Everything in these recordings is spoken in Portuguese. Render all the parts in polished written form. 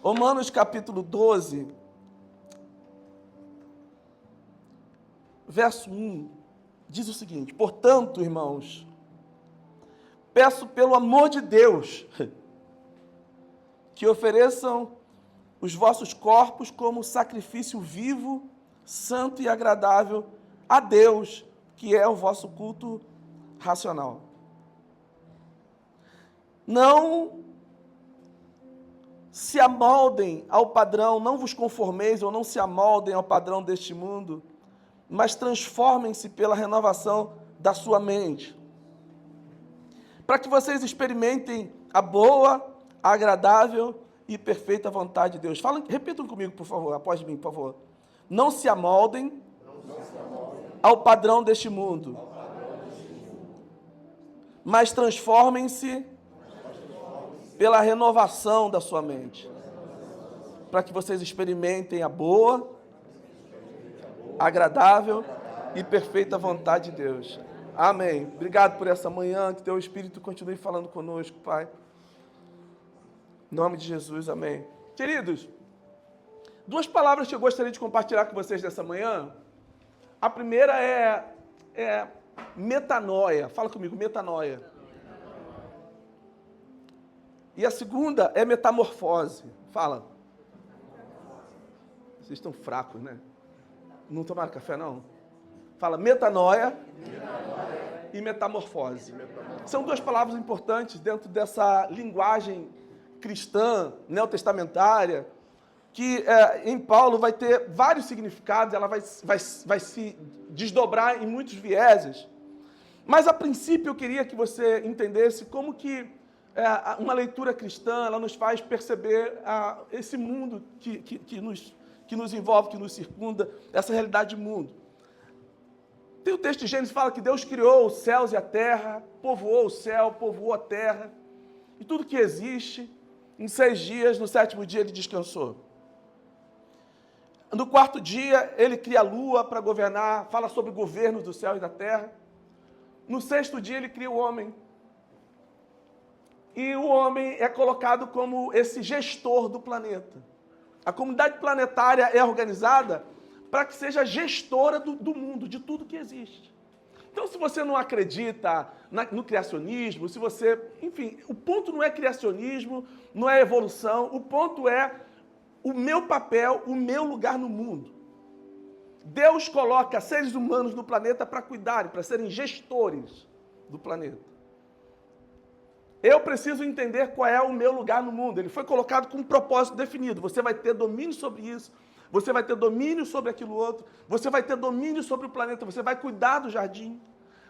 Romanos capítulo 12, verso 1, diz o seguinte: portanto, irmãos, peço pelo amor de Deus, que ofereçam os vossos corpos como sacrifício vivo, santo e agradável a Deus, que é o vosso culto racional. Não se amoldem ao padrão, não vos conformeis ou não se amoldem ao padrão deste mundo, mas transformem-se pela renovação da sua mente, para que vocês experimentem a boa, a agradável e perfeita vontade de Deus. Repitam comigo, por favor, após mim, por favor. Não se amoldem ao padrão deste mundo, mas transformem-se pela renovação da sua mente, para que vocês experimentem a boa, agradável e perfeita vontade de Deus. Amém. Obrigado por essa manhã, que teu Espírito continue falando conosco, Pai. Em nome de Jesus, amém. Queridos, duas palavras que eu gostaria de compartilhar com vocês nessa manhã. A primeira é metanoia. Fala comigo, metanoia. E a segunda é metamorfose. Fala. Vocês estão fracos, né? Não tomaram café, não? Fala metanoia e metamorfose. São duas palavras importantes dentro dessa linguagem cristã, neotestamentária, que em Paulo vai ter vários significados, ela vai se desdobrar em muitos vieses. Mas, a princípio, eu queria que você entendesse como que uma leitura cristã ela nos faz perceber esse mundo que nos envolve, que nos circunda, essa realidade do mundo. Tem o texto de Gênesis que fala que Deus criou os céus e a terra, povoou o céu, povoou a terra, e tudo que existe, em 6 dias, no 7º dia ele descansou. No 4º dia, ele cria a lua para governar, fala sobre o governo do céu e da terra. No 6º dia, ele cria o homem. E o homem é colocado como esse gestor do planeta. A comunidade planetária é organizada para que seja gestora do mundo, de tudo que existe. Então, se você não acredita no criacionismo, se você... Enfim, o ponto não é criacionismo, não é evolução, o ponto é o meu papel, o meu lugar no mundo. Deus coloca seres humanos no planeta para cuidarem, para serem gestores do planeta. Eu preciso entender qual é o meu lugar no mundo. Ele foi colocado com um propósito definido. Você vai ter domínio sobre isso, você vai ter domínio sobre aquilo outro, você vai ter domínio sobre o planeta, você vai cuidar do jardim,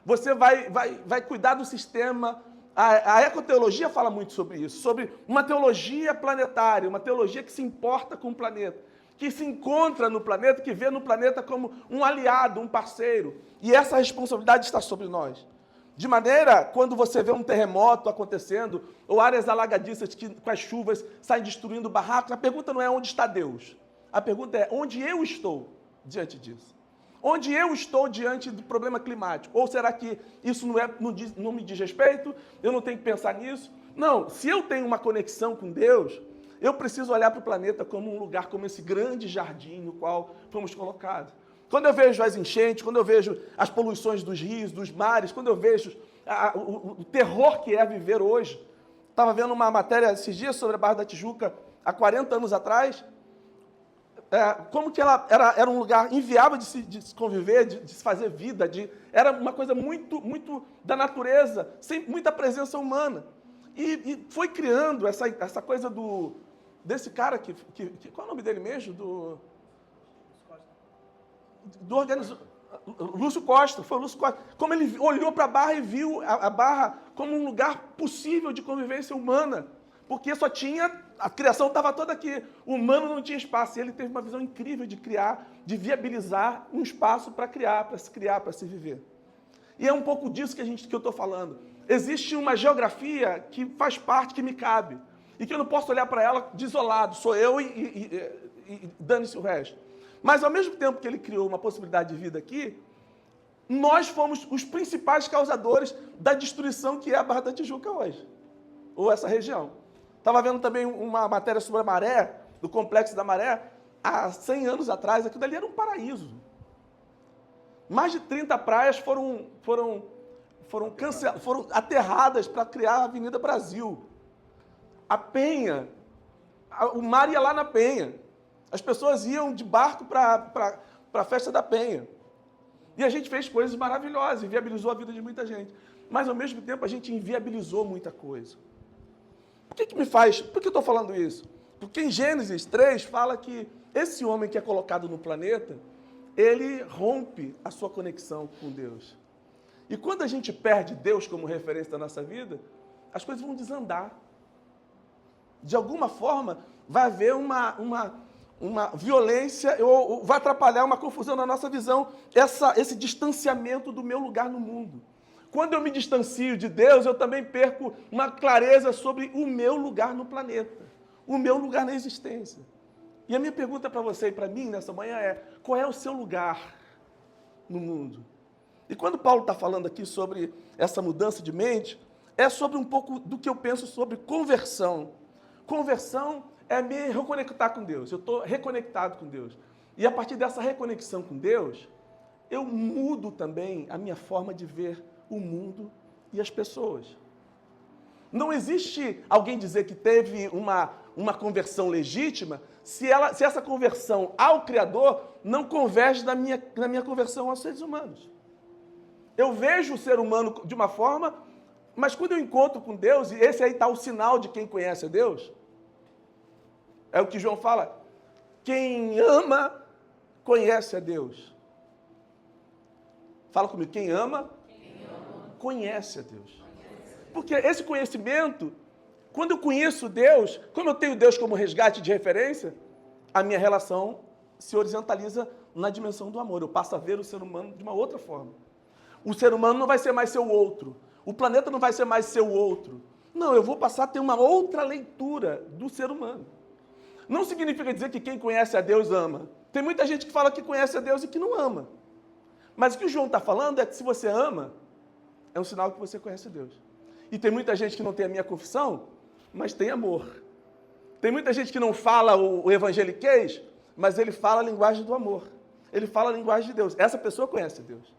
você vai cuidar do sistema. A ecoteologia fala muito sobre isso, sobre uma teologia planetária, uma teologia que se importa com o planeta, que se encontra no planeta, que vê no planeta como um aliado, um parceiro. E essa responsabilidade está sobre nós. De maneira, quando você vê um terremoto acontecendo, ou áreas alagadiças que com as chuvas saem destruindo barracos, a pergunta não é onde está Deus. A pergunta é onde eu estou diante disso. Onde eu estou diante do problema climático? Ou será que isso não me diz respeito? Eu não tenho que pensar nisso? Não, se eu tenho uma conexão com Deus, eu preciso olhar para o planeta como um lugar, como esse grande jardim no qual fomos colocados. Quando eu vejo as enchentes, quando eu vejo as poluições dos rios, dos mares, quando eu vejo o terror que é viver hoje. Estava vendo uma matéria esses dias sobre a Barra da Tijuca, há 40 anos atrás, como que ela era um lugar inviável de se conviver, de se fazer vida, era uma coisa muito da natureza, sem muita presença humana. E foi criando essa coisa desse cara qual é o nome dele mesmo? Lúcio Costa, foi o Lúcio Costa. Como ele olhou para a Barra e viu a Barra como um lugar possível de convivência humana, porque só tinha, a criação estava toda aqui, o humano não tinha espaço, e ele teve uma visão incrível de criar, de viabilizar um espaço para criar, para se viver. E é um pouco disso que eu estou falando. Existe uma geografia que faz parte, que me cabe, e que eu não posso olhar para ela desolado, sou eu e dane-se o resto. Mas, ao mesmo tempo que ele criou uma possibilidade de vida aqui, nós fomos os principais causadores da destruição que é a Barra da Tijuca hoje, ou essa região. Estava vendo também uma matéria sobre a maré, do complexo da maré, há 100 anos atrás, aquilo dali era um paraíso. Mais de 30 praias foram aterradas para criar a Avenida Brasil. A Penha, o mar ia lá na Penha. As pessoas iam de barco para a festa da Penha. E a gente fez coisas maravilhosas, inviabilizou a vida de muita gente. Mas, ao mesmo tempo, a gente inviabilizou muita coisa. Por que eu estou falando isso? Porque em Gênesis 3 fala que esse homem que é colocado no planeta, ele rompe a sua conexão com Deus. E quando a gente perde Deus como referência da nossa vida, as coisas vão desandar. De alguma forma, vai haver uma violência, ou vai atrapalhar uma confusão na nossa visão, esse distanciamento do meu lugar no mundo. Quando eu me distancio de Deus, eu também perco uma clareza sobre o meu lugar no planeta, o meu lugar na existência. E a minha pergunta para você e para mim nessa manhã é: qual é o seu lugar no mundo? E quando Paulo está falando aqui sobre essa mudança de mente, é sobre um pouco do que eu penso sobre conversão. Conversão é me reconectar com Deus. Eu estou reconectado com Deus. E a partir dessa reconexão com Deus, eu mudo também a minha forma de ver o mundo e as pessoas. Não existe alguém dizer que teve uma conversão legítima se essa conversão ao Criador não converge na minha conversão aos seres humanos. Eu vejo o ser humano de uma forma, mas quando eu encontro com Deus, e esse aí está o sinal de quem conhece a Deus, é o que João fala: quem ama, conhece a Deus. Fala comigo, quem ama, conhece a Deus. Porque esse conhecimento, quando eu conheço Deus, como eu tenho Deus como resgate de referência, a minha relação se horizontaliza na dimensão do amor. Eu passo a ver o ser humano de uma outra forma. O ser humano não vai ser mais seu outro. O planeta não vai ser mais seu outro. Não, eu vou passar a ter uma outra leitura do ser humano. Não significa dizer que quem conhece a Deus ama. Tem muita gente que fala que conhece a Deus e que não ama. Mas o que o João está falando é que se você ama, é um sinal que você conhece a Deus. E tem muita gente que não tem a minha confissão, mas tem amor. Tem muita gente que não fala o evangeliquez, mas ele fala a linguagem do amor. Ele fala a linguagem de Deus. Essa pessoa conhece a Deus.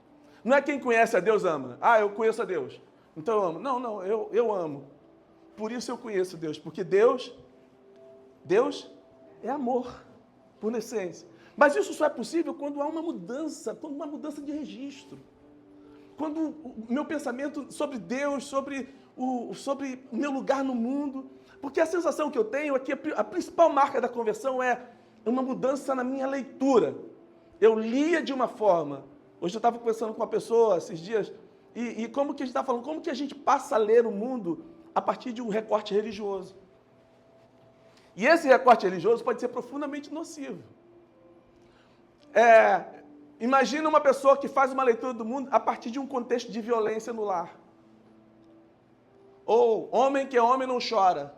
Não é quem conhece a Deus ama. Ah, eu conheço a Deus, então eu amo. Não, eu amo. Por isso eu conheço Deus, porque Deus é amor, por essência. Mas isso só é possível quando há uma mudança de registro. Quando o meu pensamento sobre Deus, sobre o meu lugar no mundo, porque a sensação que eu tenho é que a principal marca da conversão é uma mudança na minha leitura. Eu lia de uma forma. Hoje eu estava conversando com uma pessoa esses dias, e como que a gente está falando, como que a gente passa a ler o mundo a partir de um recorte religioso. E esse recorte religioso pode ser profundamente nocivo. Imagina uma pessoa que faz uma leitura do mundo a partir de um contexto de violência no lar. Ou homem que é homem não chora.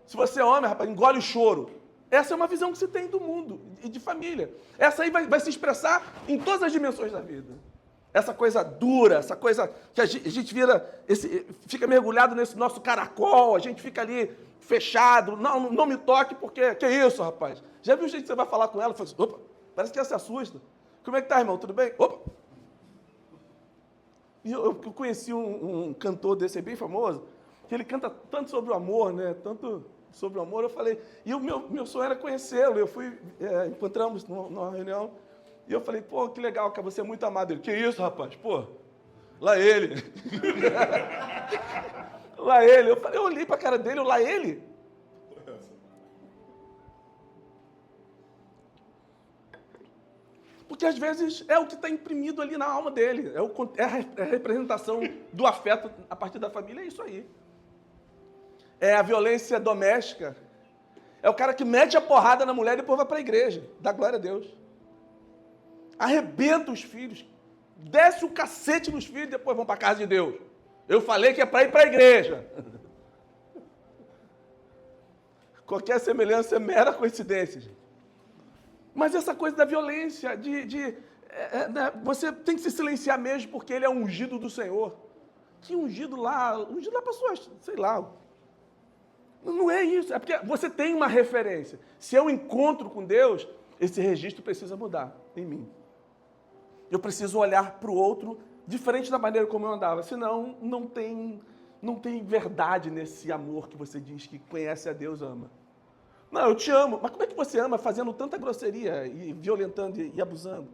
Se você é homem, rapaz, engole o choro. Essa é uma visão que se tem do mundo e de família. Essa aí vai se expressar em todas as dimensões da vida. Essa coisa dura, essa coisa que a gente fica mergulhado nesse nosso caracol, a gente fica ali fechado, não me toque porque... Que isso, rapaz? Já viu o jeito que você vai falar com ela? Fala assim, opa, parece que ela se assusta. Como é que tá, irmão? Tudo bem? Opa! E eu conheci um cantor desse aí bem famoso, que ele canta tanto sobre o amor, né? Tanto sobre o amor, eu falei... E o meu sonho era conhecê-lo. Eu fui... encontramos numa reunião, e eu falei, pô, que legal, cara, você é muito amado. Ele, que isso, rapaz? Pô, lá ele. Lá ele. Eu olhei pra cara dele, lá ele. Porque às vezes é o que está imprimido ali na alma dele. É a representação do afeto a partir da família, é isso aí. É a violência doméstica. É o cara que mete a porrada na mulher e depois vai para a igreja. Dá glória a Deus. Arrebenta os filhos. Desce o cacete nos filhos e depois vão para a casa de Deus. Eu falei que é para ir para a igreja. Qualquer semelhança é mera coincidência, gente. Mas essa coisa da violência, você tem que se silenciar mesmo, porque ele é ungido do Senhor. Que ungido lá para suas, sei lá, Não é isso, é porque você tem uma referência. Se eu encontro com Deus, esse registro precisa mudar em mim. Eu preciso olhar para o outro diferente da maneira como eu andava, senão não tem verdade nesse amor que você diz que conhece a Deus, ama. Não, eu te amo, mas como é que você ama fazendo tanta grosseria e violentando e abusando?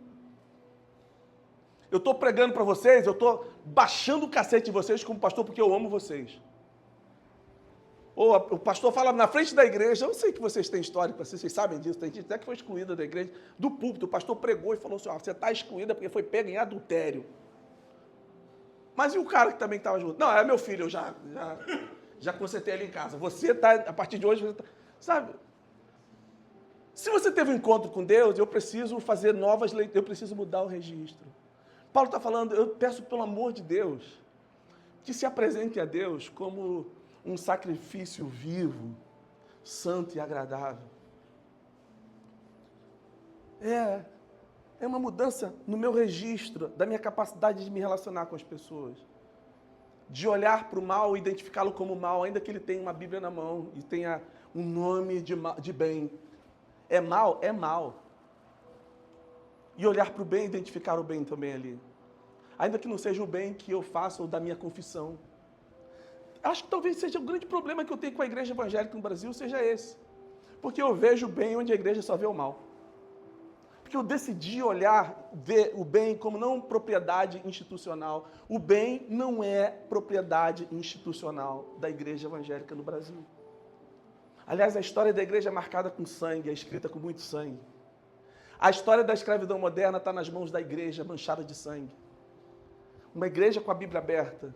Eu estou pregando para vocês, eu estou baixando o cacete de vocês como pastor porque eu amo vocês. Ou o pastor fala na frente da igreja, eu sei que vocês têm história, vocês sabem disso, tem gente até que foi excluída da igreja, do púlpito, o pastor pregou e falou assim, você está excluída porque foi pega em adultério. Mas e o cara que também estava junto? Não, é meu filho, eu já consertei ele em casa. Você está, a partir de hoje, você tá, sabe? Se você teve um encontro com Deus, eu preciso fazer novas leituras, eu preciso mudar o registro. Paulo está falando, eu peço pelo amor de Deus, que se apresente a Deus como um sacrifício vivo, santo e agradável. É uma mudança no meu registro, da minha capacidade de me relacionar com as pessoas. De olhar para o mal e identificá-lo como mal, ainda que ele tenha uma Bíblia na mão e tenha um nome de bem. É mal? É mal. E olhar para o bem e identificar o bem também ali. Ainda que não seja o bem que eu faço ou da minha confissão. Acho que talvez seja o grande problema que eu tenho com a igreja evangélica no Brasil, seja esse. Porque eu vejo o bem onde a igreja só vê o mal. Porque eu decidi ver o bem como não propriedade institucional. O bem não é propriedade institucional da igreja evangélica no Brasil. Aliás, a história da igreja é marcada com sangue, é escrita com muito sangue. A história da escravidão moderna está nas mãos da igreja manchada de sangue. Uma igreja com a Bíblia aberta.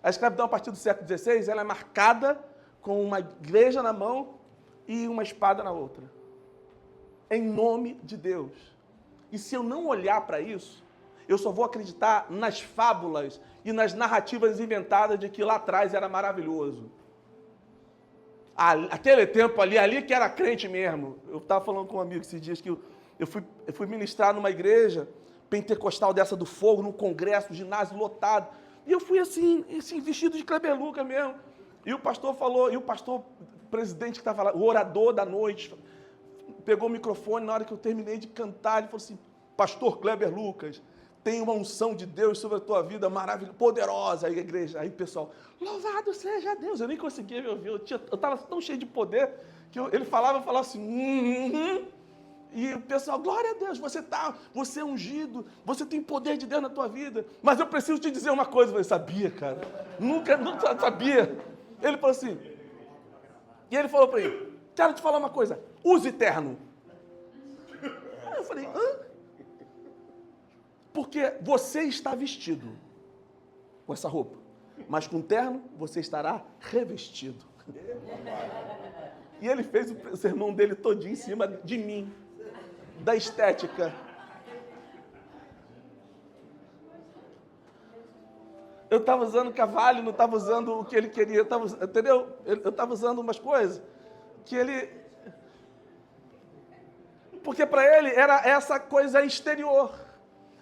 A escravidão, a partir do século XVI, ela é marcada com uma igreja na mão e uma espada na outra. Em nome de Deus. E se eu não olhar para isso, eu só vou acreditar nas fábulas e nas narrativas inventadas de que lá atrás era maravilhoso. Aquele tempo ali que era crente mesmo. Eu estava falando com um amigo esses dias que eu fui ministrar numa igreja pentecostal dessa do fogo, num congresso, ginásio lotado. E eu fui assim, vestido de Kleber Lucas mesmo. E o pastor falou, presidente que estava lá, o orador da noite, pegou o microfone, na hora que eu terminei de cantar, ele falou assim, pastor Kleber Lucas, tem uma unção de Deus sobre a tua vida maravilhosa, poderosa. Aí a igreja, aí o pessoal, louvado seja Deus. Eu nem conseguia me ouvir, eu estava tão cheio de poder, que ele falava assim, E o pessoal, glória a Deus, você é ungido, você tem poder de Deus na tua vida. Mas eu preciso te dizer uma coisa. Eu falei, sabia, cara? Nunca sabia. Ele falou assim, e ele falou para ele, quero te falar uma coisa, use terno. Aí eu falei, hã? Porque você está vestido com essa roupa, mas com terno você estará revestido. E ele fez o sermão dele todinho em cima de mim. Da estética. Eu estava usando cavalo, não estava usando o que ele queria, entendeu? Eu estava usando umas coisas que ele... Porque para ele era essa coisa exterior,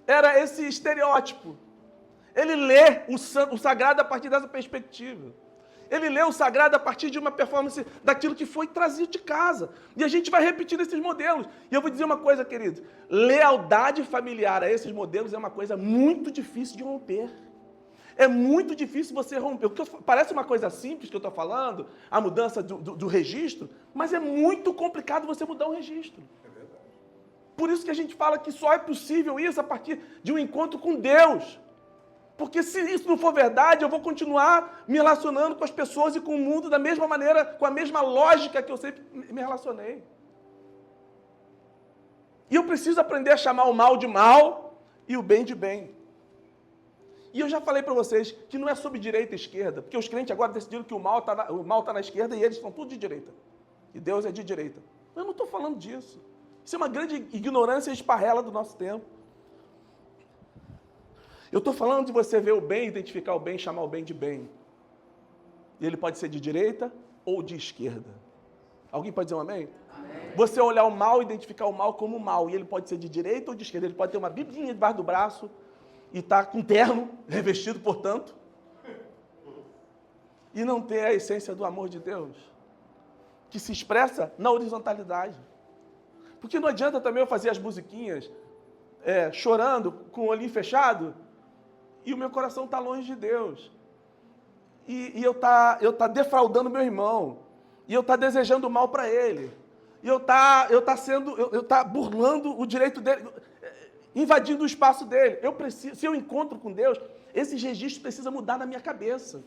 era esse estereótipo. Ele lê o sagrado a partir dessa perspectiva. Ele lê o sagrado a partir de uma performance daquilo que foi trazido de casa. E a gente vai repetir esses modelos. E eu vou dizer uma coisa, querido. Lealdade familiar a esses modelos é uma coisa muito difícil de romper. É muito difícil você romper. Parece uma coisa simples que eu estou falando, a mudança do registro, mas é muito complicado você mudar um registro. É verdade. Por isso que a gente fala que só é possível isso a partir de um encontro com Deus. Porque se isso não for verdade, eu vou continuar me relacionando com as pessoas e com o mundo da mesma maneira, com a mesma lógica que eu sempre me relacionei. E eu preciso aprender a chamar o mal de mal e o bem de bem. E eu já falei para vocês que não é sobre direita e esquerda, porque os crentes agora decidiram que o mal tá na esquerda e eles estão tudo de direita. E Deus é de direita. Eu não estou falando disso. Isso é uma grande ignorância e esparrela do nosso tempo. Eu estou falando de você ver o bem, identificar o bem, chamar o bem de bem. E ele pode ser de direita ou de esquerda. Alguém pode dizer um amém? Amém. Você olhar o mal, identificar o mal como mal. E ele pode ser de direita ou de esquerda. Ele pode ter uma biblinha debaixo do braço e estar com terno, revestido, portanto. e não ter a essência do amor de Deus, que se expressa na horizontalidade. Porque não adianta também eu fazer as musiquinhas chorando, com o olhinho fechado, e o meu coração está longe de Deus. E eu tá defraudando meu irmão, e eu tá desejando mal para ele, e eu tá burlando o direito dele, invadindo o espaço dele. Se eu encontro com Deus, esses registros precisam mudar na minha cabeça.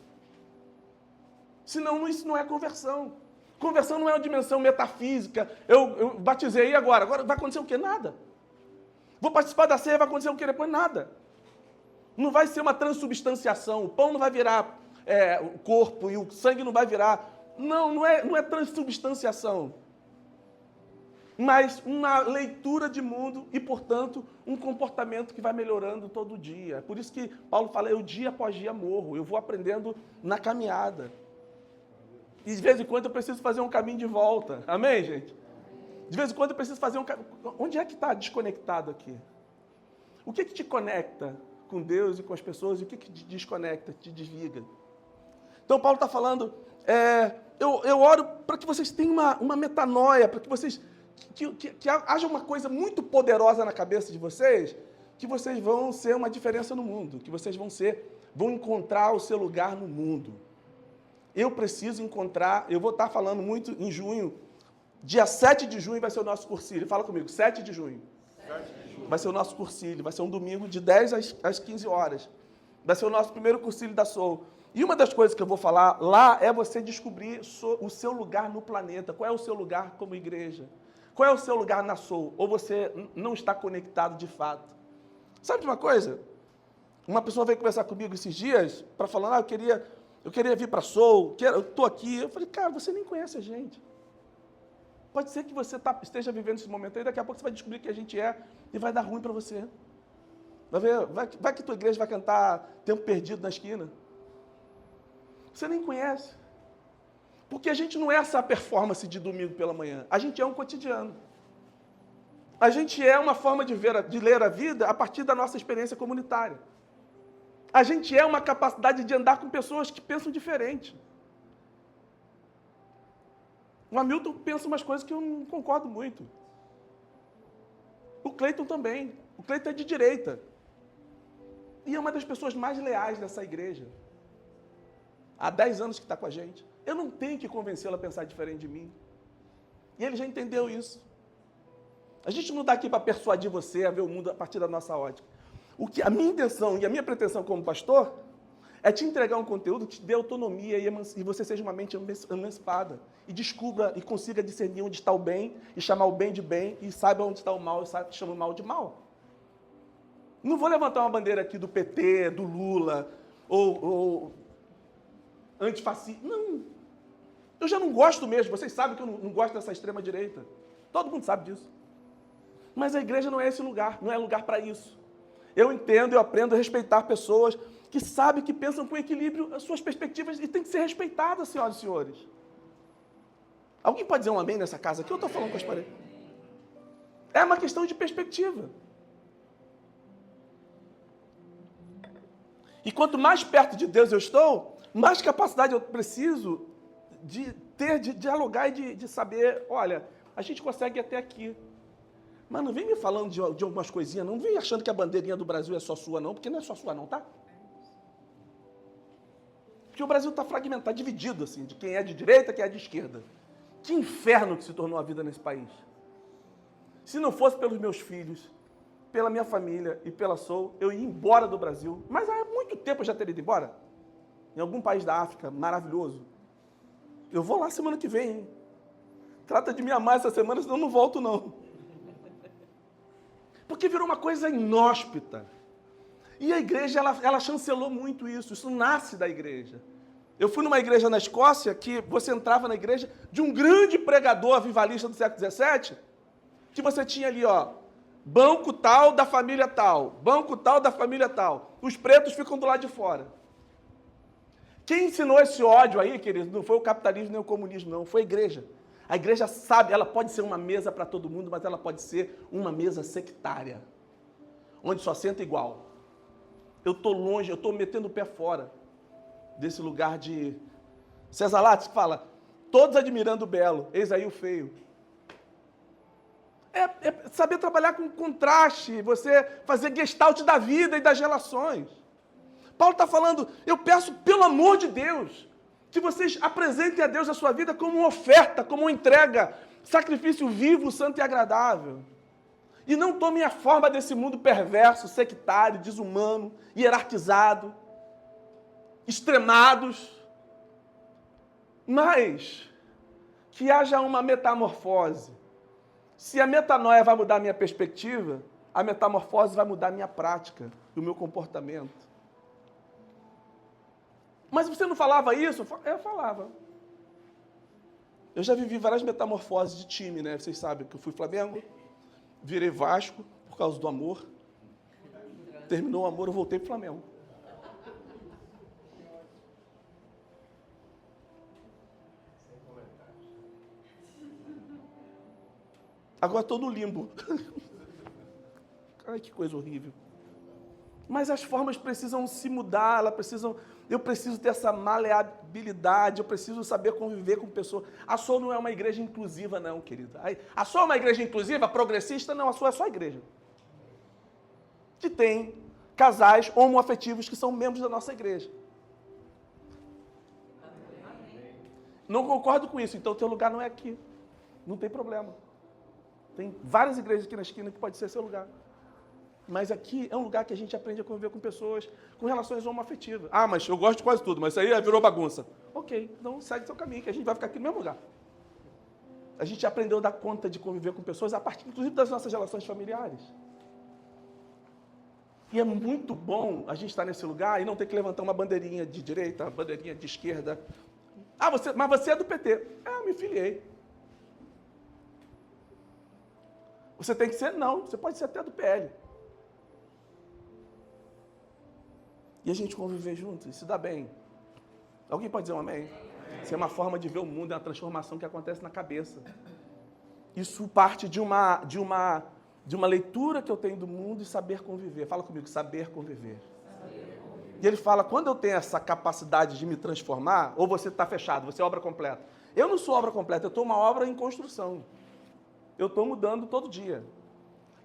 Senão isso não é conversão. Conversão não é uma dimensão metafísica. Eu batizei agora vai acontecer o quê? Nada. Vou participar da ceia, vai acontecer o quê depois? Nada. Não vai ser uma transubstanciação, o pão não vai virar o corpo e o sangue não vai virar. Não é transubstanciação. Mas uma leitura de mundo e, portanto, um comportamento que vai melhorando todo dia. Por isso que Paulo fala, eu dia após dia morro, eu vou aprendendo na caminhada. E de vez em quando eu preciso fazer um caminho de volta. Amém, gente? De vez em quando eu preciso fazer um caminho. Onde é que está desconectado aqui? O que te conecta com Deus e com as pessoas? E o que te desconecta, te desliga? Então, Paulo está falando, eu oro para que vocês tenham uma metanoia, para que vocês... Que haja uma coisa muito poderosa na cabeça de vocês, que vocês vão ser uma diferença no mundo, que vocês vão encontrar o seu lugar no mundo. Eu preciso encontrar, eu vou estar falando muito em junho, dia 7 de junho vai ser o nosso cursílio. Fala comigo, 7 de junho. 7 de junho. Vai ser o nosso cursílio, vai ser um domingo de 10 às 15 horas. Vai ser o nosso primeiro cursílio da Soul. E uma das coisas que eu vou falar lá é você descobrir o seu lugar no planeta. Qual é o seu lugar como igreja? Qual é o seu lugar na Soul? Ou você não está conectado de fato? Sabe de uma coisa? Uma pessoa veio conversar comigo esses dias para falar, eu queria vir para a Soul, eu estou aqui. Eu falei, cara, você nem conhece a gente. Pode ser que você esteja vivendo esse momento aí, daqui a pouco você vai descobrir que a gente e vai dar ruim para você. Vai que tua igreja vai cantar Tempo Perdido na esquina. Você nem conhece. Porque a gente não é essa performance de domingo pela manhã. A gente é um cotidiano. A gente é uma forma de ler a vida a partir da nossa experiência comunitária. A gente é uma capacidade de andar com pessoas que pensam diferente. O Hamilton pensa umas coisas que eu não concordo muito. O Cleiton também. O Cleiton é de direita. E é uma das pessoas mais leais dessa igreja. Há 10 anos que está com a gente. Eu não tenho que convencê-lo a pensar diferente de mim. E ele já entendeu isso. A gente não está aqui para persuadir você a ver o mundo a partir da nossa ótica. A minha intenção e a minha pretensão como pastor é te entregar um conteúdo que te dê autonomia e você seja uma mente emancipada. E descubra e consiga discernir onde está o bem e chamar o bem de bem e saiba onde está o mal e chama o mal de mal. Não vou levantar uma bandeira aqui do PT, do Lula ou antifascista. Não. Eu já não gosto mesmo. Vocês sabem que eu não gosto dessa extrema-direita. Todo mundo sabe disso. Mas a igreja não é esse lugar. Não é lugar para isso. Eu entendo, eu aprendo a respeitar pessoas que sabem, que pensam com equilíbrio as suas perspectivas e tem que ser respeitada, senhoras e senhores. Alguém pode dizer um amém nessa casa aqui? Eu estou falando com as paredes. É uma questão de perspectiva. E quanto mais perto de Deus eu estou, mais capacidade eu preciso de ter, de dialogar e de saber, olha, a gente consegue ir até aqui. Mas não vem me falando de algumas coisinhas, não vem achando que a bandeirinha do Brasil é só sua, não, porque não é só sua, não, tá? Porque o Brasil está fragmentado, dividido, assim, de quem é de direita, quem é de esquerda. Que inferno que se tornou a vida nesse país. Se não fosse pelos meus filhos, pela minha família e pela Soul, eu ia embora do Brasil. Mas há muito tempo eu já teria ido embora. Em algum país da África, maravilhoso. Eu vou lá semana que vem, hein? Trata de me amar essa semana, senão eu não volto, não. Porque virou uma coisa inóspita. E a igreja, ela chancelou muito isso. Isso nasce da igreja. Eu fui numa igreja na Escócia que você entrava na igreja de um grande pregador avivalista do século XVII, que você tinha ali, ó, banco tal da família tal, banco tal da família tal. Os pretos ficam do lado de fora. Quem ensinou esse ódio aí, querido, não foi o capitalismo nem o comunismo, não. Foi a igreja. A igreja sabe, ela pode ser uma mesa para todo mundo, mas ela pode ser uma mesa sectária, onde só senta igual. Eu estou longe, eu estou metendo o pé fora desse lugar de César Lattes que fala, todos admirando o belo, eis aí o feio. É saber trabalhar com contraste, você fazer gestalt da vida e das relações. Paulo está falando, eu peço pelo amor de Deus, que vocês apresentem a Deus a sua vida como uma oferta, como uma entrega, sacrifício vivo, santo e agradável. E não tomem a forma desse mundo perverso, sectário, desumano, hierarquizado, extremados, mas que haja uma metamorfose. Se a metanoia vai mudar a minha perspectiva, a metamorfose vai mudar a minha prática, o meu comportamento. Mas você não falava isso? Eu falava. Eu já vivi várias metamorfoses de time, né? Vocês sabem que eu fui Flamengo, virei Vasco por causa do amor. Terminou o amor, eu voltei pro Flamengo. Agora estou no limbo. Ai, que coisa horrível. Mas as formas precisam se mudar, eu preciso ter essa maleabilidade, eu preciso saber conviver com pessoas. A sua não é uma igreja inclusiva, não, querida. A sua é uma igreja inclusiva, progressista? Não, a sua é só a igreja. Que tem casais homoafetivos que são membros da nossa igreja. Não concordo com isso, então o teu lugar não é aqui. Não tem problema. Tem várias igrejas aqui na esquina que pode ser seu lugar. Mas aqui é um lugar que a gente aprende a conviver com pessoas com relações homoafetivas. Ah, mas eu gosto de quase tudo, mas isso aí virou bagunça. Ok, então segue seu caminho, que a gente vai ficar aqui no mesmo lugar. A gente aprendeu a dar conta de conviver com pessoas a partir, inclusive, das nossas relações familiares. E é muito bom a gente estar nesse lugar e não ter que levantar uma bandeirinha de direita, uma bandeirinha de esquerda. Ah, mas você é do PT. Eu me filiei. Você tem que ser? Não, você pode ser até do PL. E a gente conviver juntos, e se dá bem. Alguém pode dizer um amém? Isso é uma forma de ver o mundo, é uma transformação que acontece na cabeça. Isso parte de uma leitura que eu tenho do mundo e saber conviver. Fala comigo, saber conviver. E ele fala, quando eu tenho essa capacidade de me transformar, ou você está fechado, você é obra completa. Eu não sou obra completa, eu estou uma obra em construção. Eu estou mudando todo dia.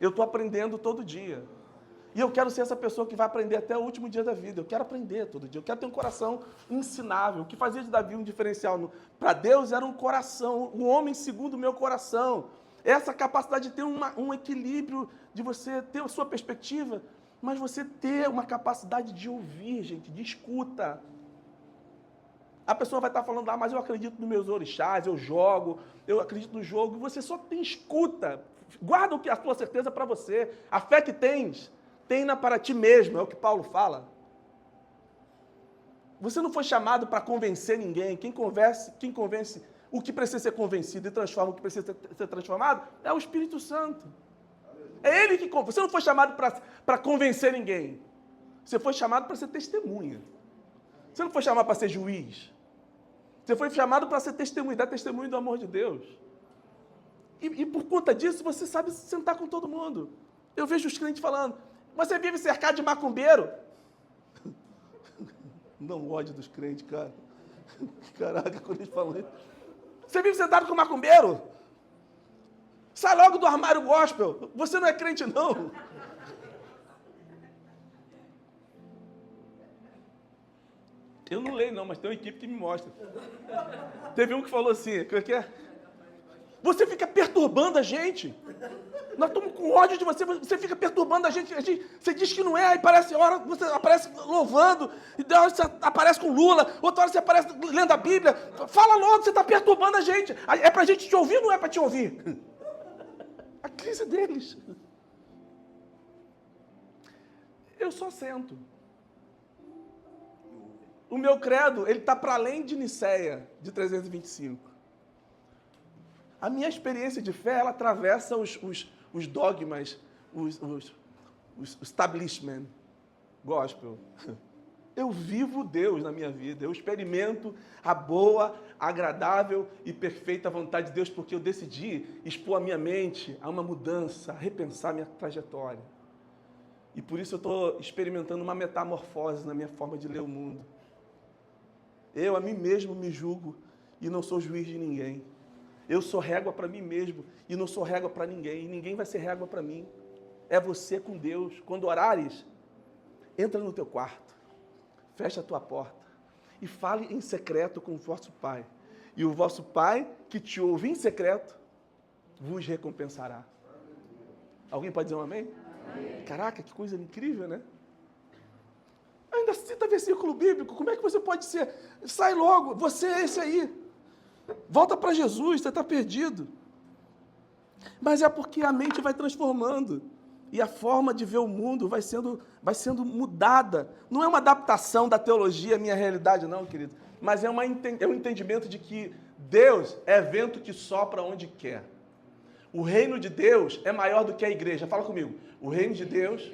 Eu estou aprendendo todo dia. E eu quero ser essa pessoa que vai aprender até o último dia da vida. Eu quero aprender todo dia. Eu quero ter um coração ensinável. O que fazia de Davi um diferencial para Deus era um coração, um homem segundo o meu coração. Essa capacidade de ter um equilíbrio, de você ter a sua perspectiva, mas você ter uma capacidade de ouvir, gente, de escuta. A pessoa vai estar falando, mas eu acredito nos meus orixás, eu acredito no jogo. Você só tem escuta. Guarda a tua certeza para você. A fé que tens, tenha para ti mesmo, é o que Paulo fala. Você não foi chamado para convencer ninguém. Quem convence o que precisa ser convencido e transforma o que precisa ser transformado é o Espírito Santo. É Ele que convence. Você não foi chamado para convencer ninguém. Você foi chamado para ser testemunha. Você não foi chamado para ser juiz. Você foi chamado para ser testemunha, dar testemunho do amor de Deus. E por conta disso, você sabe sentar com todo mundo. Eu vejo os crentes falando, você vive cercado de macumbeiro. Não, ódio dos crentes, cara. Caraca, quando eles falam isso. Você vive sentado com macumbeiro? Sai logo do armário gospel. Você não é crente, não. Eu não leio, não, mas tem uma equipe que me mostra. Teve um que falou assim, o que é? Você fica perturbando a gente. Nós estamos com ódio de você, você fica perturbando a gente, você diz que não é, aí parece hora você aparece louvando, e de hora você aparece com Lula, outra hora você aparece lendo a Bíblia. Fala logo, você está perturbando a gente. É para a gente te ouvir ou não é para te ouvir? A crise deles. Eu só sento. O meu credo, ele está para além de Nicéia, de 325. A minha experiência de fé, ela atravessa os dogmas, os establishment gospel. Eu vivo Deus na minha vida, eu experimento a boa, agradável e perfeita vontade de Deus, porque eu decidi expor a minha mente a uma mudança, a repensar a minha trajetória. E por isso eu estou experimentando uma metamorfose na minha forma de ler o mundo. Eu a mim mesmo me julgo e não sou juiz de ninguém. Eu sou régua para mim mesmo e não sou régua para ninguém. E ninguém vai ser régua para mim. É você com Deus. Quando orares, entra no teu quarto, fecha a tua porta e fale em secreto com o vosso Pai. E o vosso Pai, que te ouve em secreto, vos recompensará. Alguém pode dizer um amém? Amém. Caraca, que coisa incrível, né? Ainda cita versículo bíblico. Como é que você pode ser? Sai logo, você é esse aí. Volta para Jesus, você está perdido. Mas é porque a mente vai transformando. E a forma de ver o mundo vai sendo mudada. Não é uma adaptação da teologia à minha realidade, não, querido. Mas é um entendimento de que Deus é vento que sopra onde quer. O reino de Deus é maior do que a igreja. Fala comigo. O reino de Deus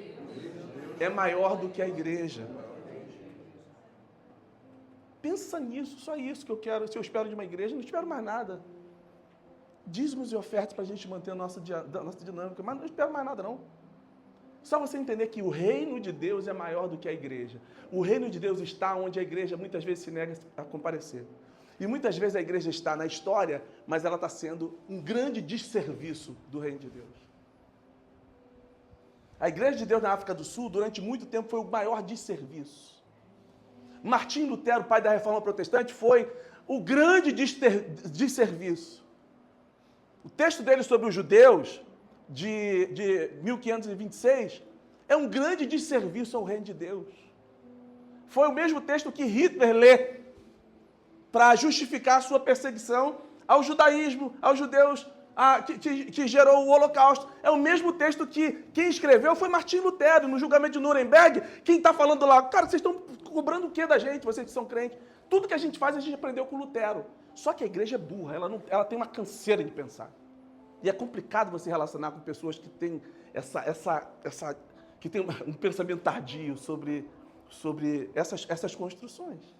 é maior do que a igreja. Pensa nisso, só isso que eu quero. Se eu espero de uma igreja, não espero mais nada. Dízimos e ofertas para a gente manter a nossa dinâmica, mas não espero mais nada, não. Só você entender que o reino de Deus é maior do que a igreja. O reino de Deus está onde a igreja muitas vezes se nega a comparecer. E muitas vezes a igreja está na história, mas ela está sendo um grande desserviço do reino de Deus. A igreja de Deus na África do Sul, durante muito tempo, foi o maior desserviço. Martim Lutero, pai da Reforma Protestante, foi o grande desserviço. O texto dele sobre os judeus, de 1526, é um grande desserviço ao reino de Deus. Foi o mesmo texto que Hitler lê para justificar a sua perseguição ao judaísmo, aos judeus, que gerou o Holocausto. É o mesmo texto que quem escreveu foi Martim Lutero, no julgamento de Nuremberg. Quem está falando lá, cara, vocês estão cobrando o que da gente, vocês que são crentes? Tudo que a gente faz, a gente aprendeu com Lutero. Só que a igreja é burra, ela tem uma canseira de pensar. E é complicado você relacionar com pessoas que têm que têm um pensamento tardio sobre essas construções.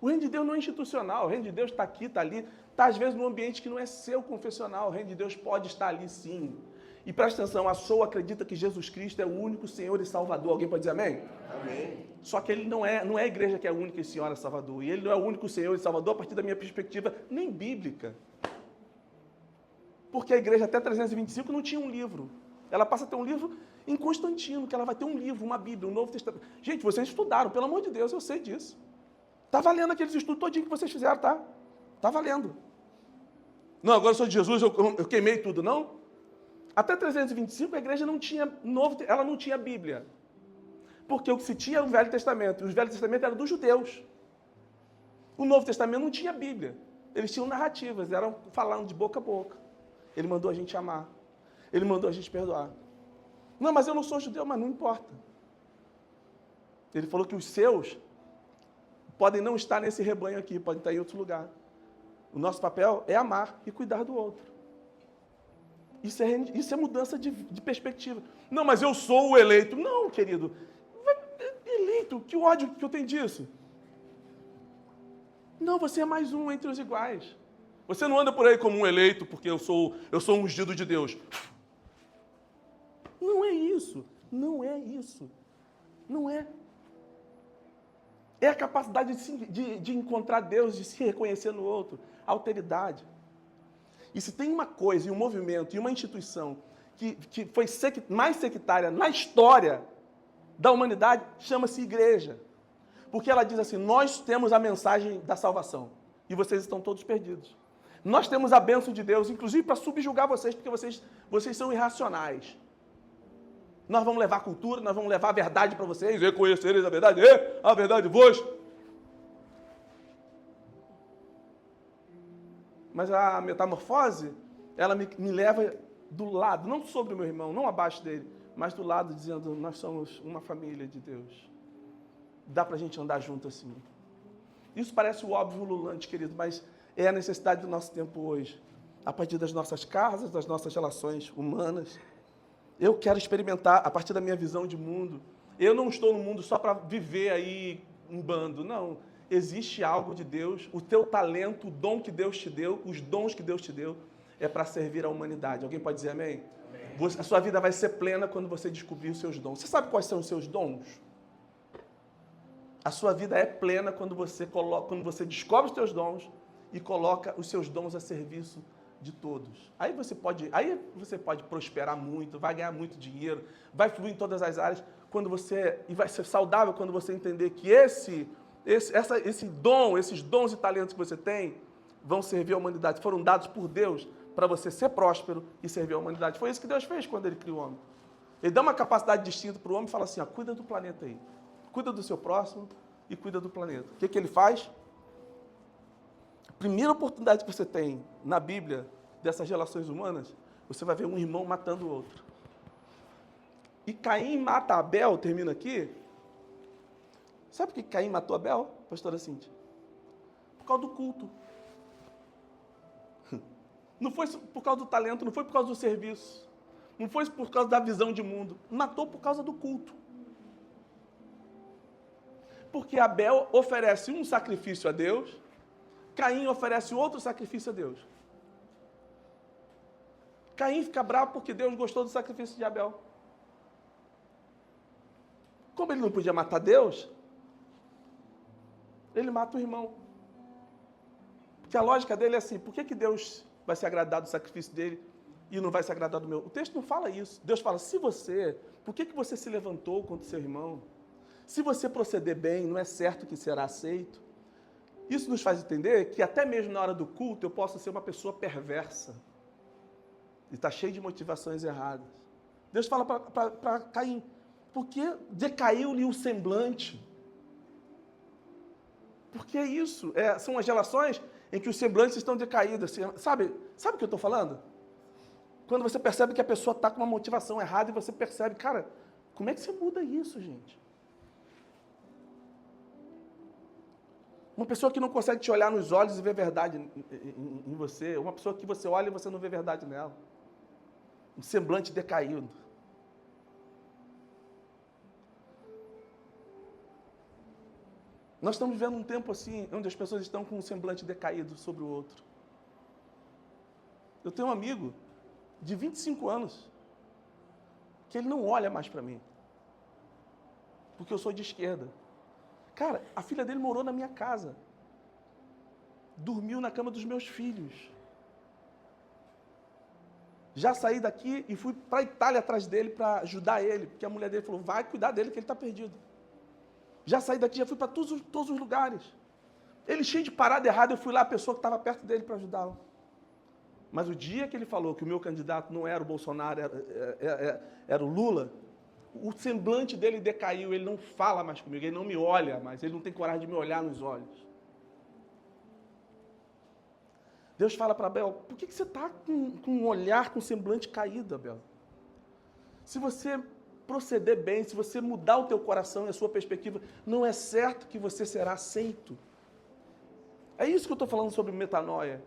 O reino de Deus não é institucional, o reino de Deus está aqui, está ali, está às vezes num ambiente que não é seu confessional, o reino de Deus pode estar ali sim. E presta atenção, a SOU acredita que Jesus Cristo é o único Senhor e Salvador. Alguém pode dizer amém? Amém. Só que ele não é a igreja que é a única e Senhora Salvador. E ele não é o único Senhor e Salvador a partir da minha perspectiva nem bíblica. Porque a igreja até 325 não tinha um livro. Ela passa a ter um livro em Constantino, que ela vai ter um livro, uma Bíblia, um Novo Testamento. Gente, vocês estudaram, pelo amor de Deus, eu sei disso. Está valendo aqueles estudos todinho que vocês fizeram, tá? Está valendo. Não, agora eu sou de Jesus, eu queimei tudo, não? Até 325 a igreja não tinha ela não tinha Bíblia. Porque o que se tinha era o Velho Testamento. E o Velho Testamento era dos judeus. O Novo Testamento não tinha Bíblia. Eles tinham narrativas, eram falando de boca a boca. Ele mandou a gente amar. Ele mandou a gente perdoar. Não, mas eu não sou judeu, mas não importa. Ele falou que os seus podem não estar nesse rebanho aqui, podem estar em outro lugar. O nosso papel é amar e cuidar do outro. Isso é mudança de perspectiva. Não, mas eu sou o eleito. Não, querido. Eleito, que ódio que eu tenho disso. Não, você é mais um entre os iguais. Você não anda por aí como um eleito porque eu sou um ungido de Deus. Não é isso. Não é isso. Não é. É a capacidade de encontrar Deus, de se reconhecer no outro. A alteridade. E se tem uma coisa, e um movimento, e uma instituição que foi mais sectária na história da humanidade, chama-se igreja. Porque ela diz assim, nós temos a mensagem da salvação, e vocês estão todos perdidos. Nós temos a bênção de Deus, inclusive para subjugar vocês, porque vocês são irracionais. Nós vamos levar a cultura, nós vamos levar a verdade para vocês, reconhecereis a verdade, a verdade vos. Mas a metamorfose, ela me leva do lado, não sobre o meu irmão, não abaixo dele, mas do lado dizendo, nós somos uma família de Deus. Dá para a gente andar junto assim. Isso parece o óbvio ululante, querido, mas é a necessidade do nosso tempo hoje. A partir das nossas casas, das nossas relações humanas. Eu quero experimentar a partir da minha visão de mundo. Eu não estou no mundo só para viver aí um bando, não. Existe algo de Deus, o teu talento, o dom que Deus te deu, os dons que Deus te deu, é para servir a humanidade. Alguém pode dizer amém? Amém. A sua vida vai ser plena quando você descobrir os seus dons. Você sabe quais são os seus dons? A sua vida é plena quando você descobre os seus dons e coloca os seus dons a serviço de todos. Aí você pode prosperar muito, vai ganhar muito dinheiro, vai fluir em todas as áreas, e vai ser saudável quando você entender que esses dons e talentos que você tem vão servir a humanidade, foram dados por Deus para você ser próspero e servir a humanidade. Foi isso que Deus fez quando Ele criou o homem. Ele dá uma capacidade distinta para o homem e fala assim, ó, cuida do planeta aí. Cuida do seu próximo e cuida do planeta. O que ele faz? A primeira oportunidade que você tem na Bíblia dessas relações humanas, você vai ver um irmão matando o outro. E Caim mata Abel, termina aqui. Sabe por que Caim matou Abel, pastora Cíntia? Por causa do culto. Não foi por causa do talento, não foi por causa do serviço. Não foi por causa da visão de mundo. Matou por causa do culto. Porque Abel oferece um sacrifício a Deus, Caim oferece outro sacrifício a Deus. Caim fica bravo porque Deus gostou do sacrifício de Abel. Como ele não podia matar Deus, ele mata o irmão. Porque a lógica dele é assim, por que Deus vai se agradar do sacrifício dele e não vai se agradar do meu? O texto não fala isso. Deus fala, por que você se levantou contra o seu irmão? Se você proceder bem, não é certo que será aceito. Isso nos faz entender que até mesmo na hora do culto eu posso ser uma pessoa perversa. E está cheio de motivações erradas. Deus fala para Caim, porque decaiu-lhe o semblante. Porque é isso, são as relações em que os semblantes estão decaídos. Sabe o que eu estou falando? Quando você percebe que a pessoa está com uma motivação errada e você percebe, cara, como é que você muda isso, gente? Uma pessoa que não consegue te olhar nos olhos e ver verdade em você. Uma pessoa que você olha e você não vê verdade nela. Um semblante decaído. Nós estamos vivendo um tempo assim, onde as pessoas estão com um semblante decaído sobre o outro. Eu tenho um amigo de 25 anos que ele não olha mais para mim. Porque eu sou de esquerda. Cara, a filha dele morou na minha casa. Dormiu na cama dos meus filhos. Já saí daqui e fui para a Itália atrás dele para ajudar ele, porque a mulher dele falou, vai cuidar dele que ele está perdido. Já saí daqui, já fui para todos os lugares. Ele cheio de parada errada, eu fui lá, a pessoa que estava perto dele para ajudá-lo. Mas o dia que ele falou que o meu candidato não era o Bolsonaro, era o Lula, o semblante dele decaiu, ele não fala mais comigo, ele não me olha mais, ele não tem coragem de me olhar nos olhos. Deus fala para Abel, por que você está com um olhar, com um semblante caído, Abel? Se você proceder bem, se você mudar o teu coração e a sua perspectiva, não é certo que você será aceito. É isso que eu estou falando sobre metanoia.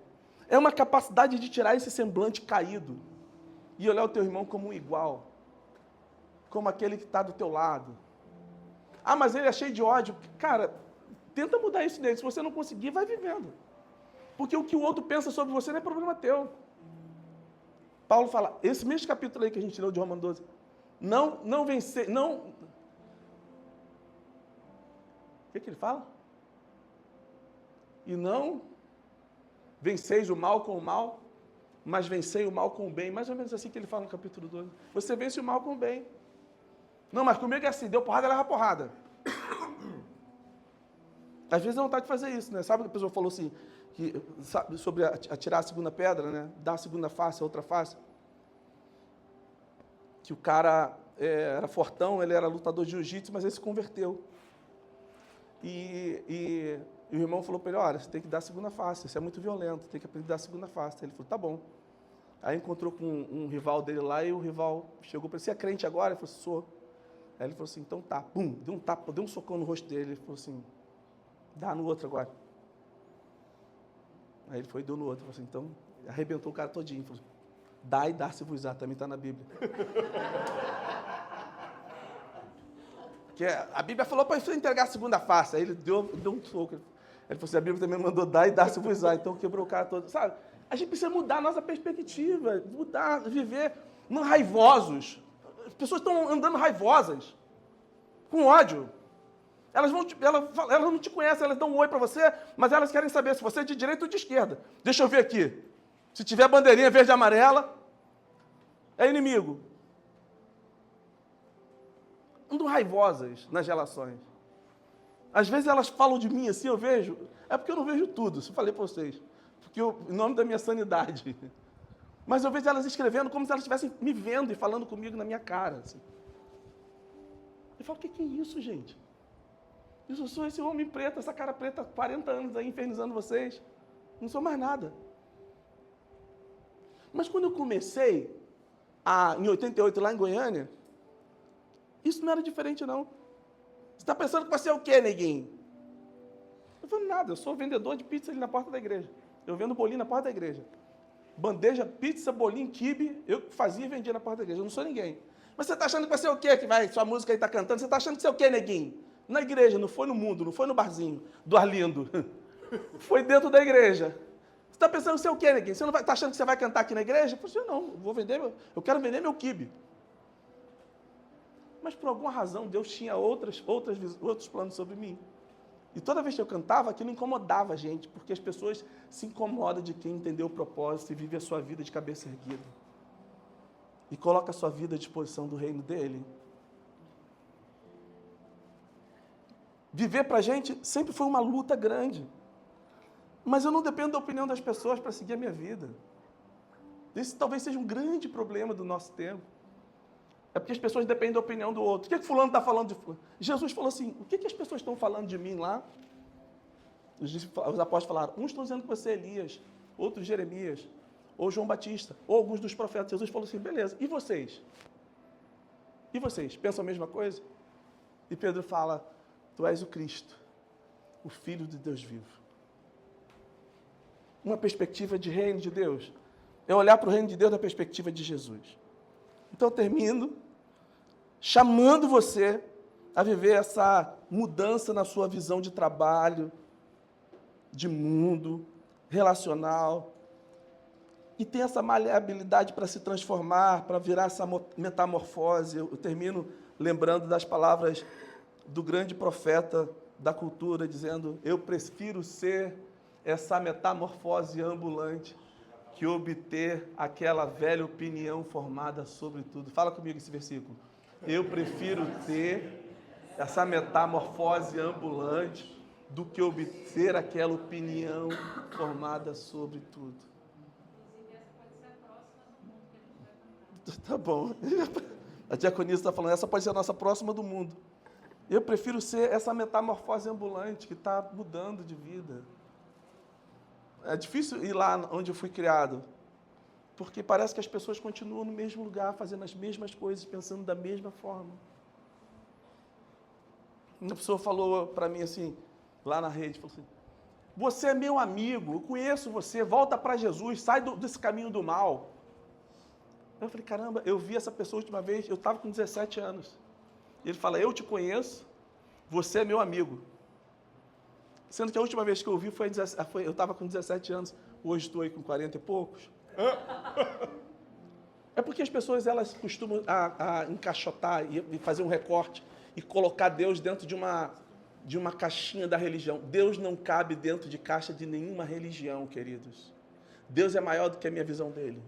É uma capacidade de tirar esse semblante caído e olhar o teu irmão como um igual, como aquele que está do teu lado. Ah, mas ele é cheio de ódio. Cara, tenta mudar isso nele. Se você não conseguir, vai vivendo. Porque o que o outro pensa sobre você não é problema teu. Paulo fala, esse mesmo capítulo aí que a gente leu de Romanos 12, não vencer, não... O que ele fala? E não venceis o mal com o mal, mas vencei o mal com o bem. Mais ou menos assim que ele fala no capítulo 12. Você vence o mal com o bem. Não, mas comigo é assim, deu porrada, leva porrada. Às vezes dá vontade de fazer isso, né? Sabe que a pessoa falou assim, sobre atirar a segunda pedra, né? Dar a segunda face, a outra face. Que o cara era fortão, ele era lutador de jiu-jitsu, mas ele se converteu. E o irmão falou para ele, olha, você tem que dar a segunda face, você é muito violento, tem que aprender a dar a segunda face. Ele falou, tá bom. Aí encontrou com um rival dele lá e o rival chegou para ele, você é crente agora? Ele falou, sou. Aí ele falou assim, então tá, pum, deu um tapa, deu um socão no rosto dele, ele falou assim, dá no outro agora. Aí ele foi e deu no outro, falou assim, então, arrebentou o cara todinho, falou, dá e dá-se-vos-á, também está na Bíblia. Porque a Bíblia falou para ele entregar a segunda face, aí ele deu um soco. Ele falou assim, a Bíblia também mandou dar e dá-se-vos-á, então quebrou o cara todo, sabe? A gente precisa mudar a nossa perspectiva, mudar, viver não raivosos. As pessoas estão andando raivosas, com ódio. Elas não te conhecem, elas dão um oi para você, mas elas querem saber se você é de direita ou de esquerda. Deixa eu ver aqui. Se tiver bandeirinha verde e amarela, é inimigo. Andam raivosas nas relações. Às vezes elas falam de mim assim, eu vejo. É porque eu não vejo tudo, isso eu falei para vocês. Porque em nome da minha sanidade. Mas eu vejo elas escrevendo como se elas estivessem me vendo e falando comigo na minha cara. Assim. Eu falo, o que é isso, gente? Eu sou esse homem preto, essa cara preta, 40 anos aí infernizando vocês. Não sou mais nada. Mas quando eu comecei, em 88, lá em Goiânia, isso não era diferente, não. Você está pensando que vai ser o quê, neguinho? Eu falei, nada, eu sou vendedor de pizza ali na porta da igreja. Eu vendo bolinho na porta da igreja. Bandeja, pizza, bolinho, quibe, eu fazia e vendia na porta da igreja. Eu não sou ninguém. Mas você está achando que vai ser o quê? Que vai, sua música aí está cantando? Você está achando que vai ser o quê, neguinho? Na igreja, não foi no mundo, não foi no barzinho do Arlindo. Foi dentro da igreja. Você está pensando que você é o quê, neguinho? Você não está achando que você vai cantar aqui na igreja? Eu falei, não, eu quero vender meu quibe. Mas por alguma razão, Deus tinha outros planos sobre mim. E toda vez que eu cantava, aquilo incomodava a gente, porque as pessoas se incomodam de quem entendeu o propósito e vive a sua vida de cabeça erguida. E coloca a sua vida à disposição do reino dele. Viver para a gente sempre foi uma luta grande. Mas eu não dependo da opinião das pessoas para seguir a minha vida. Esse talvez seja um grande problema do nosso tempo. É porque as pessoas dependem da opinião do outro. O que fulano está falando de fulano? Jesus falou assim, o que as pessoas estão falando de mim lá? Os apóstolos falaram, uns estão dizendo que você é Elias, outros Jeremias, ou João Batista, ou alguns dos profetas. Jesus falou assim, beleza, e vocês? E vocês? Pensam a mesma coisa? E Pedro fala, tu és o Cristo, o Filho de Deus vivo. Uma perspectiva de reino de Deus é olhar para o reino de Deus da perspectiva de Jesus. Então eu termino chamando você a viver essa mudança na sua visão de trabalho, de mundo, relacional, e ter essa maleabilidade para se transformar, para virar essa metamorfose. Eu termino lembrando das palavras do grande profeta da cultura, dizendo, eu prefiro ser essa metamorfose ambulante que obter aquela velha opinião formada sobre tudo. Fala comigo esse versículo. Eu prefiro ter essa metamorfose ambulante do que obter aquela opinião formada sobre tudo. Tá bom. A diaconisa está falando, essa pode ser a nossa próxima do mundo. Eu prefiro ser essa metamorfose ambulante que está mudando de vida. É difícil ir lá onde eu fui criado, porque parece que as pessoas continuam no mesmo lugar, fazendo as mesmas coisas, pensando da mesma forma. Uma pessoa falou para mim assim, lá na rede, falou assim, você é meu amigo, eu conheço você, volta para Jesus, sai desse caminho do mal. Eu falei, caramba, eu vi essa pessoa a última vez, eu estava com 17 anos. Ele fala, eu te conheço, você é meu amigo. Sendo que a última vez que eu ouvi eu estava com 17 anos, hoje estou aí com 40 e poucos. É porque as pessoas elas costumam a encaixotar e fazer um recorte e colocar Deus dentro de uma caixinha da religião. Deus não cabe dentro de caixa de nenhuma religião, queridos. Deus é maior do que a minha visão dele.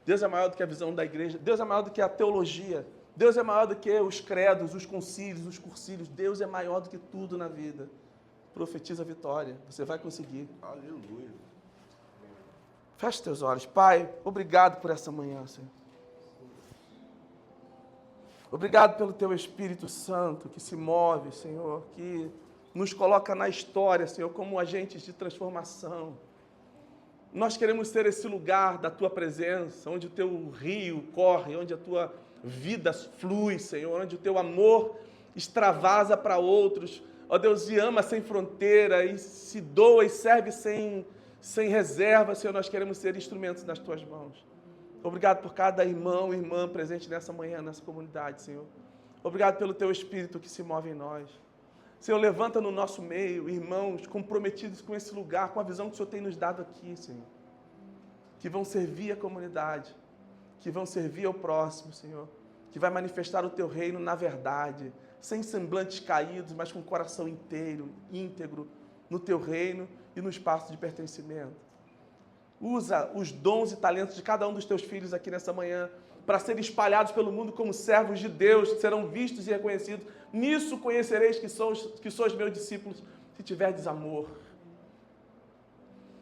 Deus é maior do que a visão da igreja. Deus é maior do que a teologia. Deus é maior do que os credos, os concílios, os cursílios. Deus é maior do que tudo na vida. Profetiza a vitória. Você vai conseguir. Aleluia. Feche teus olhos. Pai, obrigado por essa manhã, Senhor. Obrigado pelo Teu Espírito Santo que se move, Senhor, que nos coloca na história, Senhor, como agentes de transformação. Nós queremos ser esse lugar da Tua presença, onde o Teu rio corre, onde a Tua vida flui, Senhor, onde o Teu amor extravasa para outros. Ó Deus, e ama sem fronteira, e se doa e serve sem reserva, Senhor. Nós queremos ser instrumentos nas Tuas mãos. Obrigado por cada irmão e irmã presente nessa manhã, nessa comunidade, Senhor. Obrigado pelo Teu Espírito que se move em nós. Senhor, levanta no nosso meio irmãos comprometidos com esse lugar, com a visão que o Senhor tem nos dado aqui, Senhor. Que vão servir a comunidade, que vão servir ao próximo, Senhor. Que vai manifestar o Teu reino na verdade, sem semblantes caídos, mas com o coração inteiro, íntegro, no teu reino e no espaço de pertencimento. Usa os dons e talentos de cada um dos teus filhos aqui nessa manhã para serem espalhados pelo mundo como servos de Deus, que serão vistos e reconhecidos. Nisso conhecereis que sois meus discípulos, se tiverdes amor.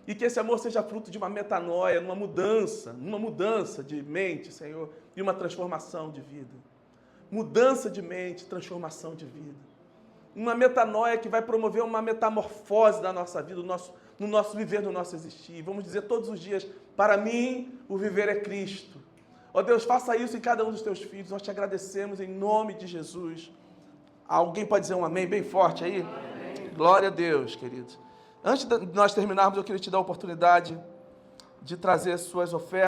E que esse amor seja fruto de uma metanoia, numa mudança de mente, Senhor, e uma transformação de vida. Mudança de mente, transformação de vida. Uma metanoia que vai promover uma metamorfose da nossa vida, no nosso viver, no nosso existir. Vamos dizer todos os dias, para mim, o viver é Cristo. Ó Deus, faça isso em cada um dos teus filhos. Nós te agradecemos em nome de Jesus. Alguém pode dizer um amém bem forte aí? Amém. Glória a Deus, queridos. Antes de nós terminarmos, eu queria te dar a oportunidade de trazer as suas ofertas.